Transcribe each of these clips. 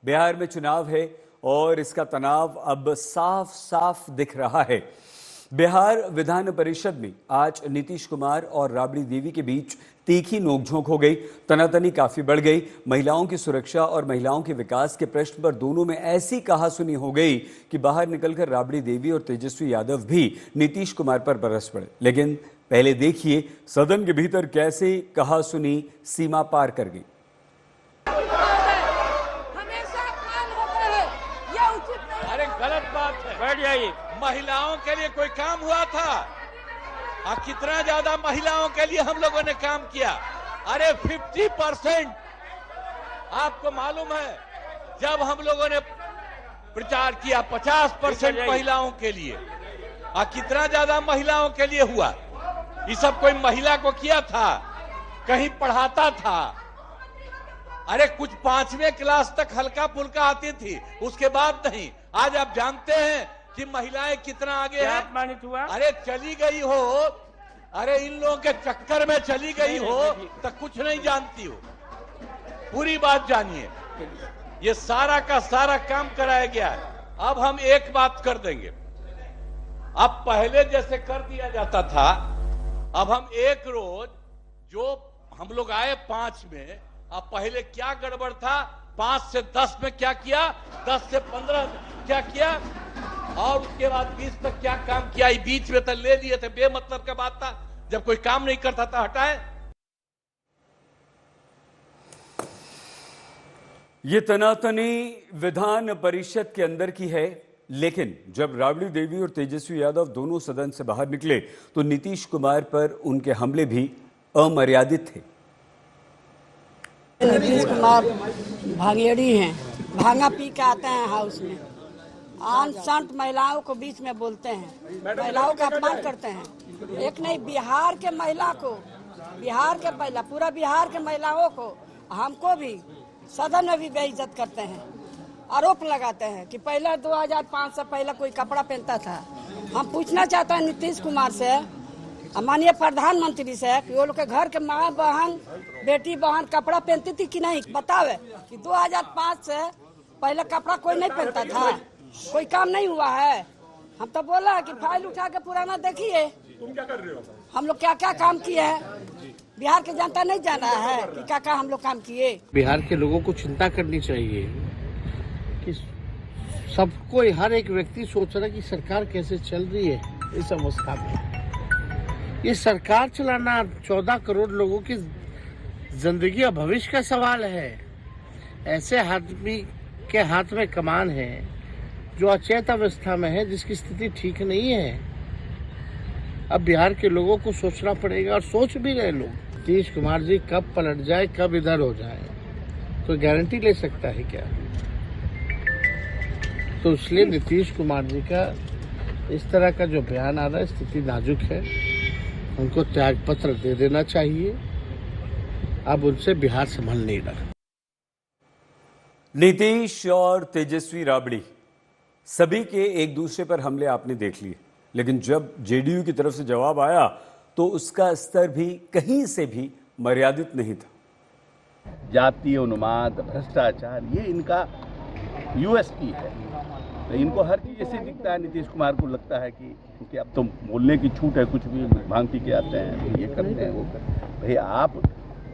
बिहार में चुनाव है और इसका तनाव अब साफ साफ दिख रहा है। बिहार विधान परिषद में आज नीतीश कुमार और राबड़ी देवी के बीच तीखी नोकझोंक हो गई। तनातनी काफी बढ़ गई। महिलाओं की सुरक्षा और महिलाओं के विकास के प्रश्न पर दोनों में ऐसी कहासुनी हो गई कि बाहर निकलकर राबड़ी देवी और तेजस्वी यादव भी नीतीश कुमार पर बरस पड़े। लेकिन पहले देखिए सदन के भीतर कैसे कहासुनी सीमा पार कर गई। अरे गलत बात है। बैठ जाइए। महिलाओं के लिए कोई काम हुआ था? कितना ज्यादा महिलाओं के लिए हम लोगों ने काम किया। अरे 50% आपको मालूम है जब हम लोगों ने प्रचार किया 50% महिलाओं के लिए। कितना ज्यादा महिलाओं के लिए हुआ। ये सब कोई महिला को किया था? कहीं पढ़ाता था? अरे कुछ 5वें क्लास तक हल्का फुल्का आती थी, उसके बाद नहीं। आज आप जानते हैं कि महिलाएं कितना आगे हैं। अपमानित हुआ? अरे चली गई हो, अरे इन लोगों के चक्कर में चली गई हो तो कुछ नहीं जानती हो। पूरी बात जानिए। ये सारा का सारा काम कराया गया है। अब हम एक बात कर देंगे। अब पहले जैसे कर दिया जाता था, अब हम एक रोज जो हम लोग आए 5 में, अब पहले क्या गड़बड़ था 5 से 10 में क्या किया, 10 से 15 क्या किया और उसके बाद 20 तक क्या काम किया। बीच में तो ले लिए थे, बेमतलब का बात था। जब कोई काम नहीं करता था हटाए। ये तनातनी विधान परिषद के अंदर की है, लेकिन जब राबड़ी देवी और तेजस्वी यादव दोनों सदन से बाहर निकले तो नीतीश कुमार पर उनके हमले भी अमर्यादित थे। नीतीश कुमार भांगेड़ी हैं, भांगा पी के आते हैं हाउस में, आन संत महिलाओं को बीच में बोलते हैं, महिलाओं का अपमान करते हैं। एक नहीं, बिहार के महिला को, बिहार के महिला, पूरा बिहार के महिलाओं को, हमको भी सदन में भी बेइज्जत करते हैं। आरोप लगाते हैं कि पहले 2005 से पहले कोई कपड़ा पहनता था। हम पूछना चाहते हैं नीतीश कुमार से, माननीय प्रधानमंत्री से, कि वो लोग के घर के माँ बहन, बेटी बहन कपड़ा पहनती थी कि नहीं, बतावे कि 2005 से पहले कपड़ा कोई नहीं पहनता था, कोई काम नहीं हुआ है। हम तो बोला कि फाइल उठा के पुराना देखिए, तुम क्या कर रहे हो, हम लोग क्या क्या काम किए हैं। बिहार के जनता नहीं जाना है कि क्या क्या हम लोग काम किए। बिहार के लोगों को चिंता करनी चाहिए कि सबको, हर एक व्यक्ति सोच रहा है कि सरकार कैसे चल रही है इस अवस्था में। ये सरकार चलाना 14 करोड़ लोगों की जिंदगी और भविष्य का सवाल है। ऐसे आदमी के हाथ में कमान है जो अचेत अवस्था में है, जिसकी स्थिति ठीक नहीं है। अब बिहार के लोगों को सोचना पड़ेगा और सोच भी रहे लोग। नीतीश कुमार जी कब पलट जाए, कब इधर हो जाए, तो गारंटी ले सकता है क्या? तो इसलिए नीतीश कुमार जी का इस तरह का जो बयान आ रहा है, स्थिति नाजुक है, उनको त्याग पत्र दे देना चाहिए। अब उनसे बिहार संभल नहीं रहा। नीतीश और तेजस्वी राबड़ी सभी के एक दूसरे पर हमले आपने देख लिए, लेकिन जब जेडीयू की तरफ से जवाब आया तो उसका स्तर भी कहीं से भी मर्यादित नहीं था। जातीय उन्माद, भ्रष्टाचार, ये इनका यूएसपी है। तो इनको हर चीज ऐसे दिखता है। नीतीश कुमार को लगता है कि अब तो बोलने की छूट है, कुछ भी भांग पी के आते हैं, ये करते हैं, वो करते हैं। भाई आप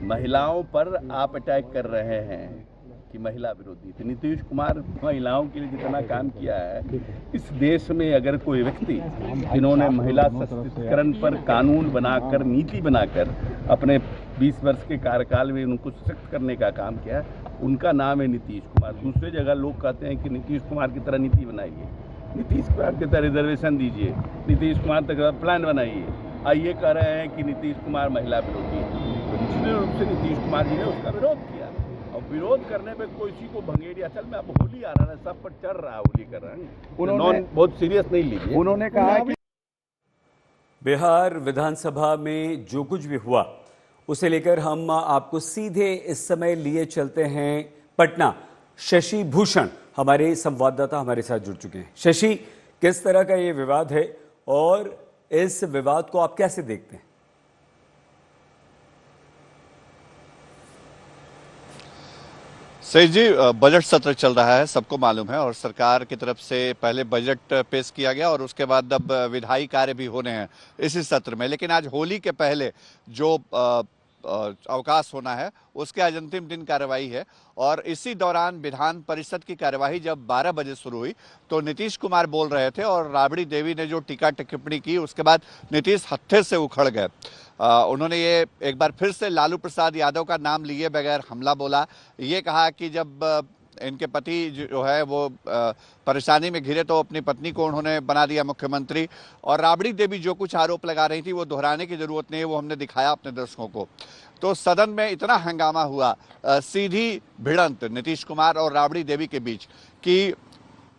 महिलाओं पर आप अटैक कर रहे हैं कि महिला विरोधी थी। नीतीश कुमार महिलाओं के लिए जितना काम किया है इस देश में, अगर कोई व्यक्ति जिन्होंने महिला सशक्तिकरण पर कानून बनाकर, नीति बनाकर अपने 20 वर्ष के कार्यकाल में उनको सशक्त करने का काम किया, उनका नाम है नीतीश कुमार। दूसरी जगह लोग कहते हैं कि नीतीश कुमार की तरह नीति बनाइए, नीतीश कुमार की तरह रिजर्वेशन दीजिए, नीतीश कुमार तक प्लान बनाइए। ये कह रहे हैं कि नीतीश कुमार महिला विरोधी है। तो निश्चित रूप से नीतीश कुमार जी ने उसका विरोध किया, और विरोध करने पे कोई किसी को भंगेड़ी, असल में अब होली आ रहा है, सब पर चढ़ रहा है होली का रंग, उन्होंने बहुत सीरियस नहीं लीजिए। उन्होंने कहा कि बिहार विधानसभा में जो कुछ भी हुआ उसे लेकर हम आपको सीधे इस समय लिए चलते हैं पटना। शशि भूषण हमारे संवाददाता हमारे साथ जुड़ चुके हैं। शशि, किस तरह का ये विवाद है और इस विवाद को आप कैसे देखते हैं? सही जी, बजट सत्र चल रहा है, सबको मालूम है, और सरकार की तरफ से पहले बजट पेश किया गया और उसके बाद अब विधायी कार्य भी होने हैं इसी सत्र में। लेकिन आज होली के पहले जो अवकाश होना है उसके आज अंतिम दिन कार्रवाई है, और इसी दौरान विधान परिषद की कार्यवाही जब 12 बजे शुरू हुई तो नीतीश कुमार बोल रहे थे और राबड़ी देवी ने जो टीका टिप्पणी की उसके बाद नीतीश हत्थे से उखड़ गए। उन्होंने ये एक बार फिर से लालू प्रसाद यादव का नाम लिए बगैर हमला बोला। ये कहा कि जब इनके पति जो है वो परेशानी में घिरे तो अपनी पत्नी को उन्होंने बना दिया मुख्यमंत्री, और राबड़ी देवी जो कुछ आरोप लगा रही थी वो दोहराने की जरूरत नहीं है, वो हमने दिखाया अपने दर्शकों को। तो सदन में इतना हंगामा हुआ, सीधी भिड़ंत नीतीश कुमार और राबड़ी देवी के बीच कि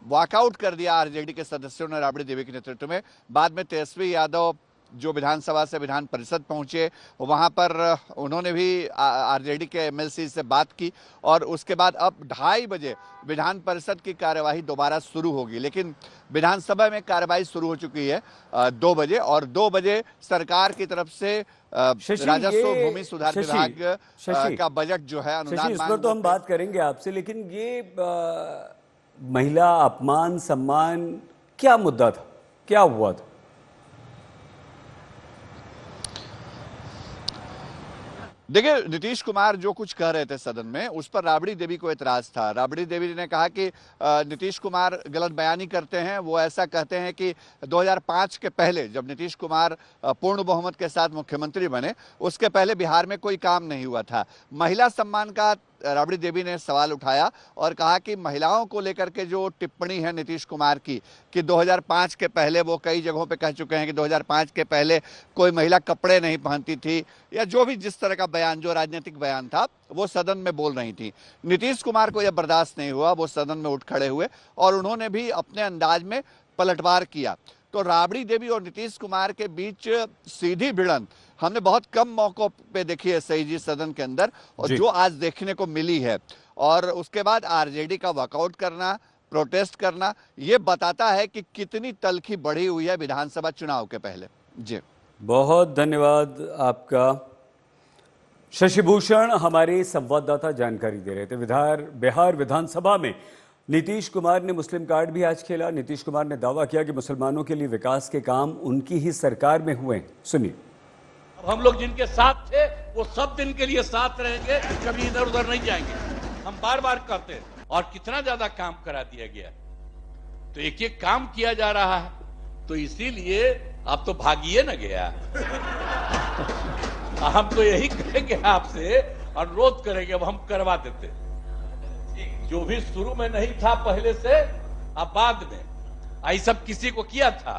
वॉकआउट कर दिया आरजेडी के सदस्यों ने राबड़ी देवी के नेतृत्व में। बाद में तेजस्वी यादव जो विधानसभा से विधान परिषद पहुंचे, वहां पर उन्होंने भी आरजेडी के एमएलसी से बात की, और उसके बाद अब 2:30 बजे विधान परिषद की कार्यवाही दोबारा शुरू होगी। लेकिन विधानसभा में कार्यवाही शुरू हो चुकी है 2 बजे, और 2 बजे सरकार की तरफ से राजस्व भूमि सुधार विभाग का बजट जो है अनुदान, इस पर तो हम बात करेंगे आपसे, लेकिन ये महिला अपमान सम्मान क्या मुद्दा था, क्या हुआ था? देखिए, नीतीश कुमार जो कुछ कह रहे थे सदन में उस पर राबड़ी देवी को एतराज था। राबड़ी देवी ने कहा कि नीतीश कुमार गलत बयानी करते हैं। वो ऐसा कहते हैं कि 2005 के पहले जब नीतीश कुमार पूर्ण बहुमत के साथ मुख्यमंत्री बने उसके पहले बिहार में कोई काम नहीं हुआ था। महिला सम्मान का राबड़ी देवी ने सवाल उठाया और कहा कि महिलाओं को लेकर के जो टिप्पणी है नीतीश कुमार की कि 2005 के पहले, वो कई जगहों पे कह चुके हैं कि 2005 के पहले कोई महिला कपड़े नहीं पहनती थी, या जो भी जिस तरह का बयान, जो राजनीतिक बयान था, वो सदन में बोल रही थी। नीतीश कुमार को यह बर्दाश्त नहीं हुआ, वो सदन में उठ खड़े हुए और उन्होंने भी अपने अंदाज में पलटवार किया। तो राबड़ी देवी और नीतीश कुमार के बीच सीधी भिड़ंत हमने बहुत कम मौकों पे देखी है सही जी सदन के अंदर, और जो आज देखने को मिली है, और उसके बाद आरजेडी का वॉकआउट करना, प्रोटेस्ट करना, ये बताता है कि कितनी तल्खी बढ़ी हुई है विधानसभा चुनाव के पहले। जी बहुत धन्यवाद आपका। शशि भूषण हमारे संवाददाता जानकारी दे रहे थे। बिहार विधानसभा में नीतीश कुमार ने मुस्लिम कार्ड भी आज खेला। नीतीश कुमार ने दावा किया कि मुसलमानों के लिए विकास के काम उनकी ही सरकार में हुए। सुनिए। अब हम लोग जिनके साथ थे वो सब दिन के लिए साथ रहेंगे, कभी इधर उधर नहीं जाएंगे। हम बार बार कहते हैं, और कितना ज्यादा काम करा दिया गया, तो एक एक काम किया जा रहा है, तो इसीलिए आप तो भागिए न गया। हम तो यही करेंगे, आपसे अनुरोध करेंगे, अब हम करवा देते। जो भी शुरू में नहीं था पहले से, अब बाद में आई सब किसी को किया था।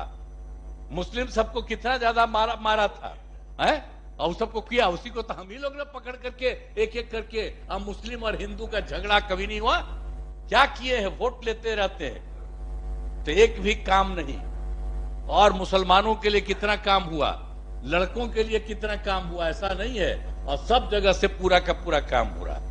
मुस्लिम सबको कितना ज्यादा मारा था, है? और सबको किया, उसी को तो हम ही लोग ने पकड़ करके एक एक करके। अब मुस्लिम और हिंदू का झगड़ा कभी नहीं हुआ। क्या किए हैं? वोट लेते रहते हैं, तो एक भी काम नहीं। और मुसलमानों के लिए कितना काम हुआ, लड़कों के लिए कितना काम हुआ, ऐसा नहीं है। और सब जगह से पूरा का पूरा काम हो रहा है।